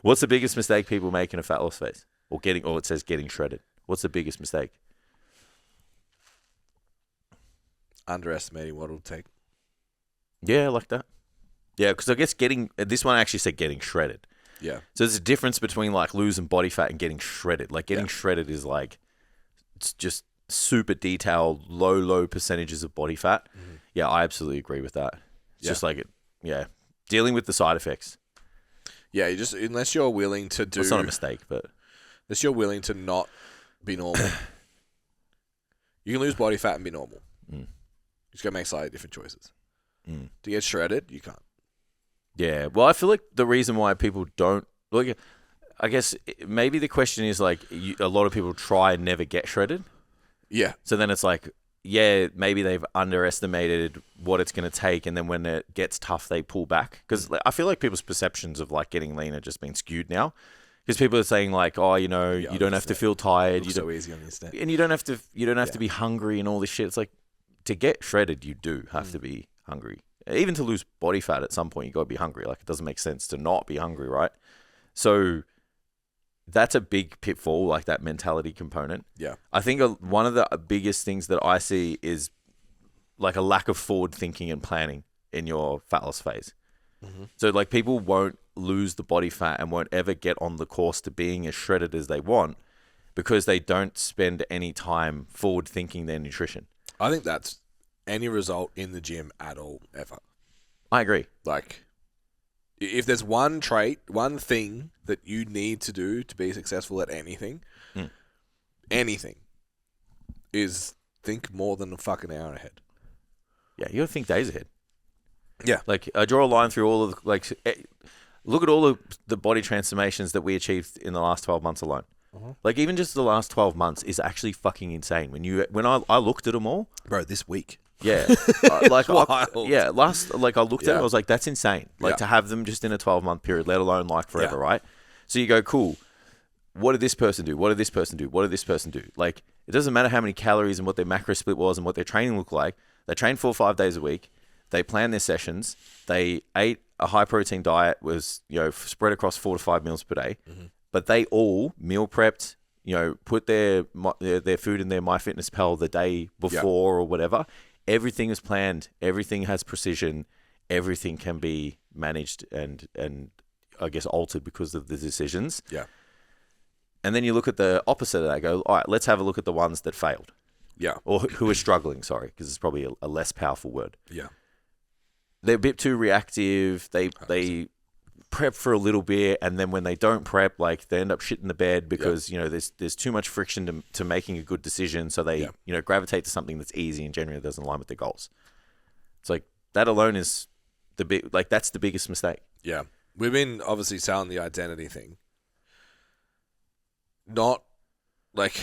What's the biggest mistake people make in a fat loss phase? Or it says getting shredded. What's the biggest mistake? Underestimating what it'll take. Yeah, I like that. Yeah, because I guess this one actually said getting shredded. Yeah. So there's a difference between like losing body fat and getting shredded. Like getting shredded is like, it's just super detailed, low percentages of body fat. Mm-hmm. Yeah, I absolutely agree with that. It's just like dealing with the side effects. Yeah, unless you're willing to do... Well, it's not a mistake, but... Unless you're willing to not be normal. You can lose body fat and be normal. You just got to make slightly different choices. To get shredded, you can't. Yeah, well, I feel like the reason why people don't... Like, I guess maybe the question is like, a lot of people try and never get shredded. Yeah. So then it's like, yeah, maybe they've underestimated what it's going to take, and then when it gets tough, they pull back. Because I feel like people's perceptions of like getting lean are just being skewed now. Because people are saying like, oh, you know, you don't have to feel tired. It's so easy on the internet. And you don't have to be hungry and all this shit. It's like, to get shredded, you do have to be hungry. Even to lose body fat at some point, you got to be hungry. Like, it doesn't make sense to not be hungry, right? So that's a big pitfall, like that mentality component. Yeah. I think one of the biggest things that I see is like a lack of forward thinking and planning in your fat loss phase. Mm-hmm. So like people won't lose the body fat and won't ever get on the course to being as shredded as they want because they don't spend any time forward thinking their nutrition. I think that's any result in the gym at all, ever. I agree. Like, if there's one trait, one thing that you need to do to be successful at anything, is think more than a fucking hour ahead. Yeah, you got to think days ahead. Yeah. Like, I draw a line through all of the, like, look at all of the body transformations that we achieved in the last 12 months alone. Like, even just the last 12 months is actually fucking insane. When I looked at them all. Bro, this week. Yeah. I looked at it, I was like, that's insane. Like, to have them just in a 12-month period, let alone like forever, right? So you go, cool. What did this person do? What did this person do? What did this person do? Like, it doesn't matter how many calories and what their macro split was and what their training looked like. They trained 4 or 5 days a week. They planned their sessions. They ate a high protein diet, was, you know, spread across 4 to 5 meals per day. Mm-hmm. But they all meal prepped, you know, put their food in their MyFitnessPal the day before or whatever. Everything is planned. Everything has precision. Everything can be managed and I guess altered because of the decisions. Yeah. And then you look at the opposite of that. Go, all right, let's have a look at the ones that failed. Yeah. Or who are struggling. Sorry, because it's probably a less powerful word. Yeah. They're a bit too reactive. They prep for a little bit, and then when they don't prep, like, they end up shitting the bed because you know there's too much friction to making a good decision. So they you know gravitate to something that's easy and generally doesn't align with their goals. It's like that alone is that's the biggest mistake. Yeah, we've been obviously selling the identity thing. Not like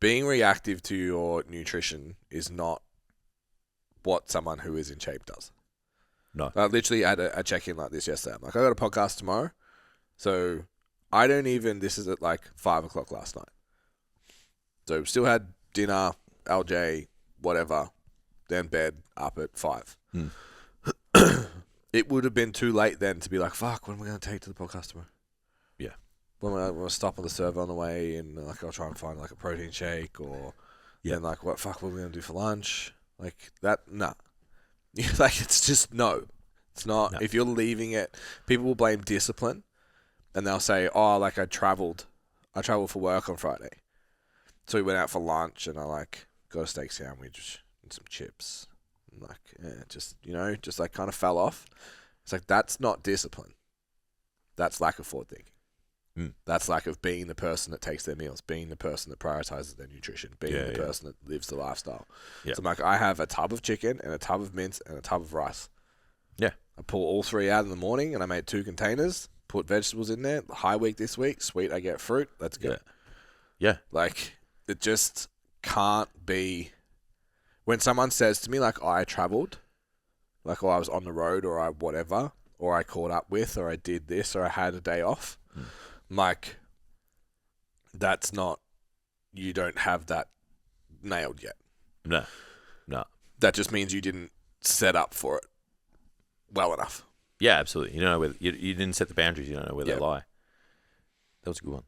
being reactive to your nutrition is not what someone who is in shape does. No. I literally had a check-in like this yesterday. I'm like, I got a podcast tomorrow. So I don't even, this is at like 5 o'clock last night. So still had dinner, LJ, whatever, then bed, up at 5. It would have been too late then to be like, fuck, what am I going to take to the podcast tomorrow? Yeah. When am I going to stop on the server on the way and like I'll try and find like a protein shake or then like, what are we going to do for lunch? Like that, nah. Like, it's just no. It's not. No. If you're leaving it, people will blame discipline and they'll say, oh, like I traveled for work on Friday. So we went out for lunch and I like got a steak sandwich and some chips. And like, just like kind of fell off. It's like, that's not discipline. That's lack of forward thinking. That's lack of being the person that takes their meals, being the person that prioritizes their nutrition, being the person that lives the lifestyle. So I'm like, I have a tub of chicken and a tub of mince and a tub of rice. Yeah. I pull all 3 out in the morning and I made 2 containers, put vegetables in there. High week this week. Sweet, I get fruit. Let's go. Yeah. Like, it just can't be. When someone says to me, like, oh, I traveled, like, oh, I was on the road or I whatever, or I caught up with, or I did this, or I had a day off. Like, that's not, you don't have that nailed yet. No. That just means you didn't set up for it well enough. Yeah, absolutely. You don't know where you didn't set the boundaries. You don't know where they lie. That was a good one.